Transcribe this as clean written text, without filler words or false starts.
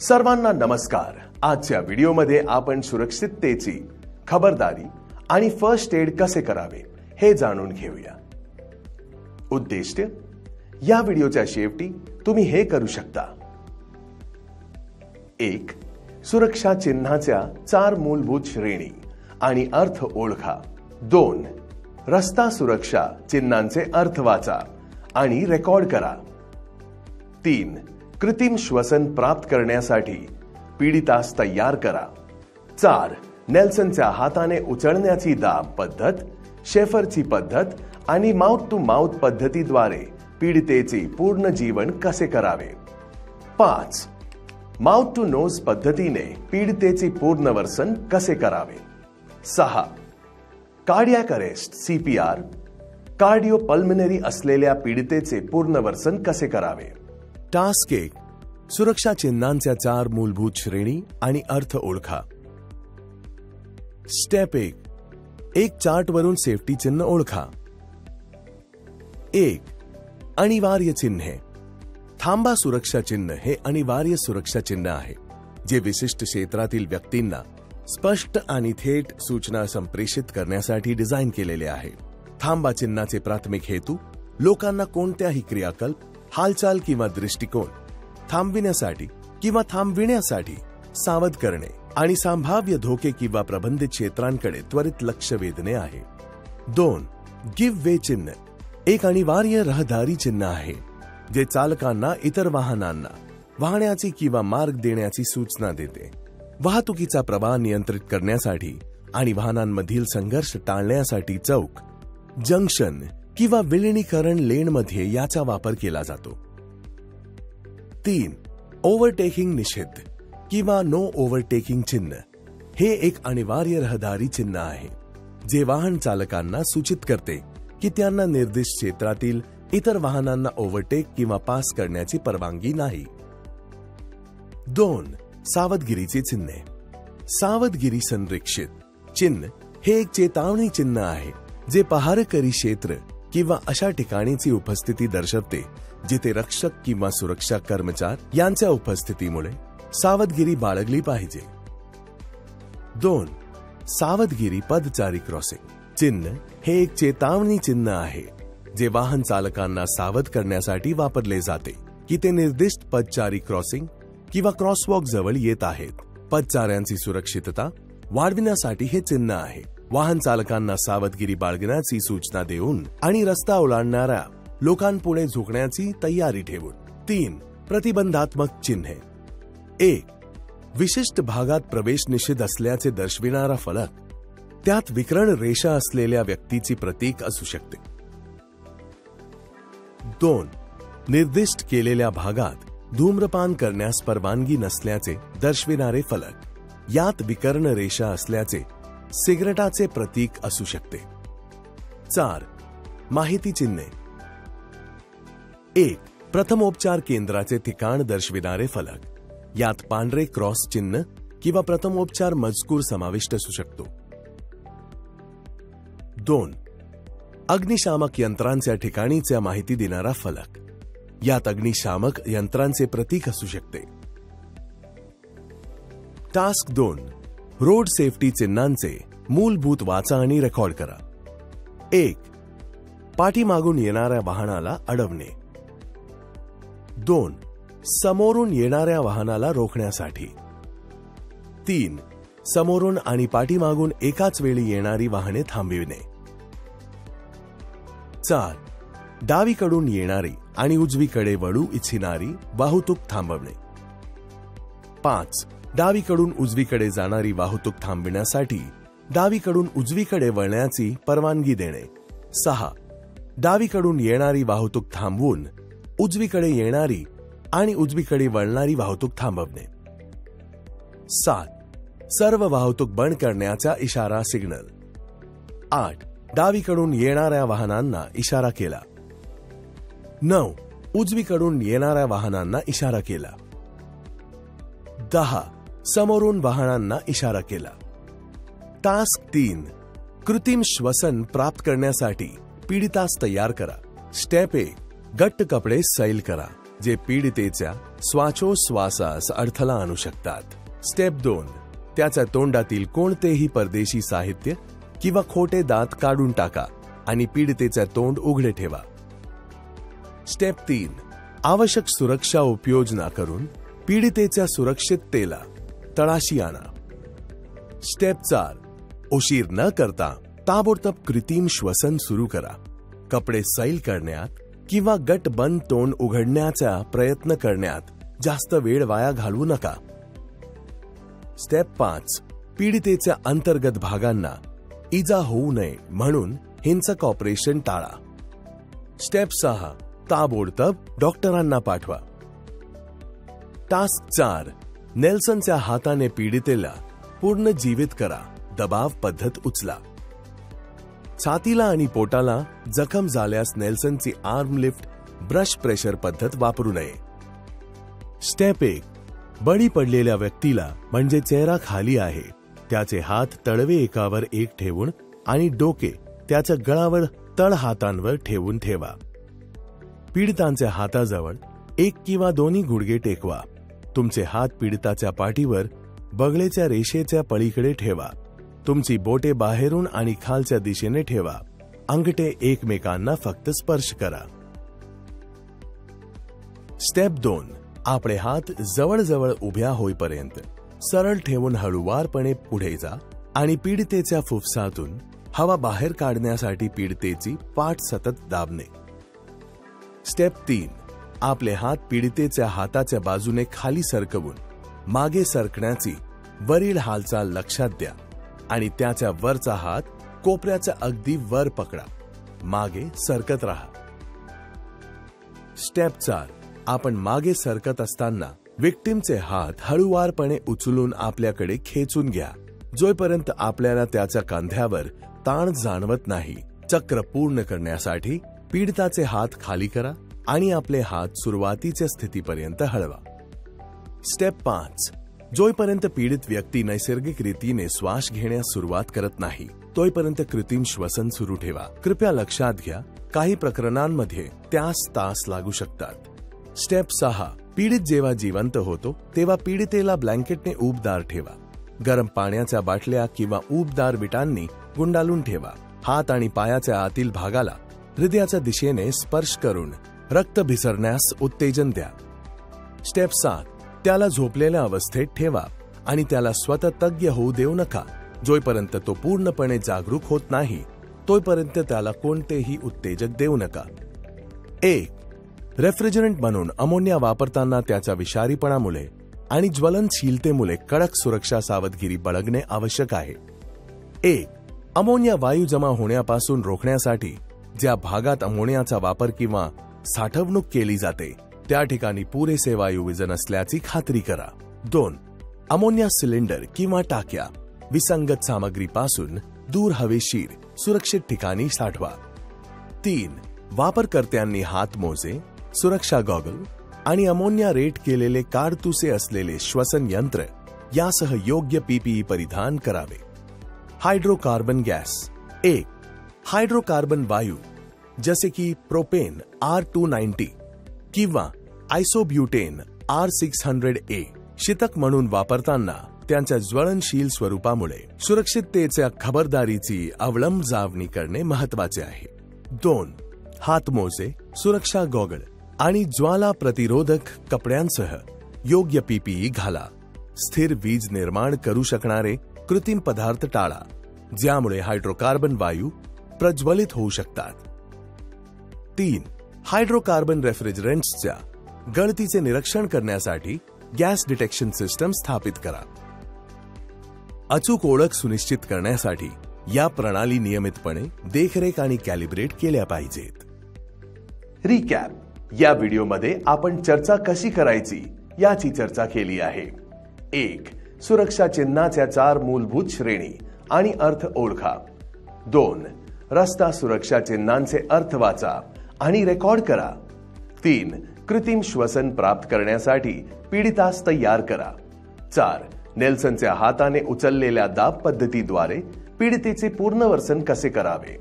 सर्वांना नमस्कार। आजच्या व्हिडिओमध्ये आपण सुरक्षिततेची खबरदारी आणि फर्स्ट एड कसे करावे हे जाणून घेऊया। उद्दिष्ट या व्हिडिओच्या शेवटी तुम्ही हे करू शकता। 1. सुरक्षा चिन्हाच्या 4 मूलभूत श्रेणी आणि अर्थ ओळखा। 2. रस्ता सुरक्षा चिन्हांचे अर्थ वाचा आणि रेकॉर्ड करा। 3. कृत्रिम श्वसन प्राप्त करण्यासाठी पीडितास तयार करा। 4. नेल्सनच्या हाताने उचलण्याची दाब पद्धत, शेफरची पद्धत आणि माउथ टू माउथ पद्धतीद्वारे पीडितेचे पूर्ण जीवन कसे करावे। 5. माउथ टू नोज पद्धतीने पीडितेचे पुनर्वसन कसे करावे। 6. कार्डियक अरेस्ट CPR कार्डिओपल्मनरी असलेल्या पीडितेचे पुनर्वसन कसे करावे। टास्क 1. सुरक्षा चिन्हांच्या 4 मूलभूत श्रेणी आणि अर्थ ओळखा। स्टेप 1. एक चार्ट वरून सेफ्टी चिन्ह ओळखा। 1. अनिवार्य चिन्हे। थांबा सुरक्षा चिन्ह हे अनिवार्य सुरक्षा चिन्ह आहे, जे विशिष्ट क्षेत्रातील व्यक्तींना स्पष्ट आणि थेट सूचना संप्रेषित करण्यासाठी डिझाइन केलेले आहे। थांबा चिन्हाचे प्राथमिक हेतू लोकांना कोणत्याही क्रियाकल्प, हालचाल किंवा दृष्टिकोन थांबविण्यासाठी किंवा थांबविण्यासाठी सावध करणे आणि संभाव्य धोके किंवा प्रतिबंधित क्षेत्रांकडे त्वरित लक्ष वेधणे आहे। 2. गिव्ह वे चिन्ह एक अनिवार्य रहदारी चिन्ह आहे, जे चालकांना इतर वाहनांना वाहण्याची किंवा मार्ग देण्याची सूचना देते। वाहतुकीचा प्रवाह नियंत्रित करण्यासाठी आणि वाहनांमधील संघर्ष टाळण्यासाठी चौक, जंक्शन किंवा विलिनीकरण लेनमध्ये याचा वापर केला जातो। 3. ओव्हरटेकिंग निषेध किंवा नो ओव्हरटेकिंग चिन्ह हे एक अनिवार्य रहदारी चिन्ह आहे, जे वाहन चालकांना सूचित करते की त्यांना निर्दिष्ट क्षेत्रातील इतर वाहनांना ओव्हरटेक किंवा पास करण्याची परवानगी नाही। 2. सावधगिरीचे चिन्हे। सावधगिरी संरक्षित चिन्ह हे एक चेतावणी चिन्ह आहे, जे पहारेकरी क्षेत्र किंवा अशा ठिकाणीची उपस्थिती दर्शवते जिथे रक्षक किंवा सुरक्षा कर्मचारी यांच्या उपस्थितीमुळे सावधगिरी बाळगली पाहिजे। 2. सावधगिरी पदचारी क्रॉसिंग चिन्ह हे एक चेतावणी चिन्ह आहे, जे वाहन चालकांना सावध करण्यासाठी वापरले जाते की ते निर्दिष्ट पदचारी क्रॉसिंग किंवा क्रॉसवॉक जवळ येत आहेत। पदचाऱ्यांची सुरक्षितता वाढविण्यासाठी हे चिन्ह आहे। वाहन चालकांना सावधगिरी बाळगण्याची सूचना देऊन आणि रस्ता ओलांडणाऱ्या लोकांपुढे झुकण्याची तयारी ठेवून। 3. प्रतिबंधात्मक चिन्हे। 1. विशिष्ट भागात प्रवेश निषेध असल्याचे दर्शविणारा फलक, त्यात विकर्ण रेषा असलेल्या व्यक्तीची प्रतीक असू शकते। 2. निर्दिष्ट केलेल्या भागात धूम्रपान करण्यास परवानगी नसल्याचे दर्शविणारे फलक, यात विकर्ण रेषा असल्याचे सिगारेटाचे प्रतीक असू शकते। 4. माहिती चिन्हे। 1. प्रथमोपचार केंद्राचे ठिकाण दर्शविणारे फलक, यात पांढरे क्रॉस चिन्ह किंवा प्रथमोपचार मजकूर समाविष्ट असू शकतो। 2. अग्निशामक यंत्रांच्या ठिकाणीच्या माहिती देणारा फलक, यात अग्निशामक यंत्रांचे प्रतीक असू शकते। टास्क 2. रोड सेफ्टी चिन्हांचे मूलभूत वाचा आणि रेकॉर्ड करा। 1. पाठीमागून येणाऱ्या वाहनाला अडवणे। 2. समोरून येणाऱ्या वाहनाला रोखण्यासाठी। 3. समोरून आणि पाठीमागून एकाच वेळी येणारी वाहने थांबविणे। 4. डावीकडून येणारी आणि उजवीकडे वळू इच्छिणारी वाहतूक थांबवणे। 5. डावीकडून उजवीकडे जाणारी वाहतूक थांबविण्यासाठी डावीकडून उजवीकडे वळण्याची परवानगी देणे। 6. डावीकडून येणारी वाहतूक थांबवून उजवीकडे येणारी आणि उजवीकडे वळणारी वाहतूक थांबवणे। 7. सर्व वाहतूक बंद करण्याचा इशारा सिग्नल। 8. डावीकडून येणाऱ्या वाहनांना इशारा केला। 9. उजवीकडून येणाऱ्या वाहनांना इशारा केला। 10. समोरून वाहनांना इशारा केला। टास्क 3. कृत्रिम श्वसन प्राप्त करण्यासाठी पीडितास तयार करा। स्टेप 1. घट्ट कपडे सैल करा। जे पीडितेच्या श्वासोच्छवासास अडथळा आणू शकतात. स्टेप 2. त्याच्या तोंडातील कोणतेही परदेशी साहित्य किंवा खोटे दात काढून टाका आणि पीडितेचे तोंड उघडे ठेवा. स्टेप 3. आवश्यक सुरक्षा उपाययोजना करून पीडितेच्या सुरक्षिततेला तळाशी आणा. स्टेप 4. उशीर न करता ताबडतोब कृत्रिम श्वसन सुरू करा. कपडे सैल करण्यात किंवा गटबंद तोंड उघडण्याचा प्रयत्न करण्यात जास्त वेळ वाया घालवू नका. स्टेप 5. पीडितेच्या अंतर्गत भागांना इजा होऊ नये म्हणून हिंसक ऑपरेशन टाळा. स्टेप 6. ताबडतोब डॉक्टरांना पाठवा. टास्क 4. नेल्सनच्या हाताने पीडितेला पूर्ण जीवित करा. दबाव पद्धत उचला. छातीला आणि पोटाला जखम झाल्यास नेल्सनची आर्म लिफ्ट ब्रश प्रेशर पद्धत वापरू नये. स्टेप 1. बळी पडलेल्या व्यक्तीला म्हणजे चेहरा खाली आहे त्याचे हात तळवे एकावर एक ठेवून आणि डोके त्याच्या गळावर तळ हातांवर ठेवून ठेवा. पीडितांच्या हाताजवळ एक किंवा दोन्ही गुडघे टेकवा. तुमचे हात पीडिताच्या पाठीवर बगळेच्या रेषेच्या पलीकडे ठेवा. तुमची बोटे बाहेरून आणि खालच्या दिशेने ठेवा. अंगठे एकमेकांना फक्त स्पर्श करा. स्टेप 2. आपले हात जवळजवळ उभ्या होईपर्यंत सरळ ठेवून हळूवारपणे पुढे जा आणि पीडितेच्या फुफ्सातून हवा बाहेर काढण्यासाठी पीडितेची पाठ सतत दाबणे. स्टेप 3. आपले हात पीडितेच्या हाताच्या बाजूने खाली सरकवून मागे सरकण्याची वरील हालचाल लक्षात द्या आणि त्याच्या वरचा हात कोपऱ्याच्या अगदी वर पकडा. मागे सरकत राहा. स्टेप 4. आपण मागे सरकत असताना विक्टिमचे हात हळूवारपणे उचलून आपल्याकडे खेचून घ्या जोपर्यंत आपल्याला त्याच्या खांद्यावर ताण जाणवत नाही. चक्र पूर्ण करण्यासाठी पीडिताचे हात खाली करा आणि आपले हात सुरुवातीच्या स्थितीपर्यंत हलवा. स्टेप 5. जोपर्यंत पीडित व्यक्ती नैसर्गिक रीतीने श्वास घेण्यास सुरुवात करत नाही तोपर्यंत कृत्रिम श्वसन सुरू ठेवा. कृपया लक्षात घ्या काही प्रकरणांमध्ये तास लागू शकतात. स्टेप 6. पीडित जेव्हा जिवंत होतो तेव्हा पीडितेला ब्लँकेटने उबदार ठेवा. गरम पाण्याच्या बाटल्या किंवा उबदार विटांनी गुंडाळून ठेवा. हात आणि पायाच्या आतील भागाला हृदयाच्या दिशेने स्पर्श करून रक्त भिसरण्यास उत्तेजन द्या. स्टेप 7. त्याला झोपलेल्या अवस्थेत ठेवा आणि त्याला स्वतः तज्ञ होऊ देऊ नका. जोपर्यंत तो पूर्णपणे जागरूक होत नाही तोपर्यंत त्याला कोणतेही उत्तेजक देऊ नका. 1. रेफ्रिजरंट म्हणून अमोनिया वापरताना त्याच्या विषारीपणामुळे आणि ज्वलनशीलतेमुळे कडक सुरक्षा सावधगिरी बाळगणे आवश्यक आहे. 1. अमोनिया वायू जमा होण्यापासून रोखण्यासाठी ज्या भागात अमोनियाचा वापर किंवा साठवणूक केली जाते त्या ठिकाणी पुरेसे वायुवीजन असल्याची खात्री करा. 2. अमोनिया सिलेंडर किंवा टाक्या विसंगत सामग्रीपासून दूर हवेशीर सुरक्षित ठिकाणी साठवा. 3. वापरकर्त्यांनी हातमोजे, सुरक्षा गॉगल आणि अमोनिया रेट केलेले काडतुसे असलेले श्वसन यंत्र यासह योग्य पीपीई परिधान करावे. Hydrocarbon gas. 1. हायड्रोकार्बन वायू जसे की प्रोपेन R290 किंवा आयसोब्युटेन R600A शीतक म्हणून वापरताना त्यांच्या ज्वलनशील स्वरूपामुळे सुरक्षिततेच्या खबरदारीची अंमलबजावणी करणे महत्वाचे आहे. 2. हातमोजे, सुरक्षा गॉगल आणि ज्वाला प्रतिरोधक कपड्यांसह योग्य पीपीई घाला. स्थिर वीज निर्माण करू शकणारे कृत्रिम पदार्थ टाळा ज्यामुळे हायड्रोकार्बन वायू प्रज्वलित होऊ शकतात. 3. हायड्रोकार्बन रेफ्रिजरंट्सच्या गळतीचे निरीक्षण करण्यासाठी गॅस डिटेक्शन सिस्टम स्थापित करा. अचूक ओळख सुनिश्चित करण्यासाठी या प्रणाली नियमितपणे देखरेख आणि कॅलिब्रेट केल्या पाहिजेत. रिकॅप. या व्हिडिओमध्ये आपण चर्चा कशी करायची याची चर्चा केली आहे. 1. सुरक्षा चिन्हाच्या 4 मूलभूत श्रेणी आणि अर्थ ओळखा. 2. रस्ता सुरक्षा चिन्हांचे अर्थ वाचा आणि रेकॉर्ड करा. 3. कृत्रिम श्वसन प्राप्त करण्यासाठी पीडितास तयार करा. 4. नेल्सनच्या हाताने उचललेल्या दाब पद्धतीद्वारे पीडितेचे पुनर्वसन कसे करावे.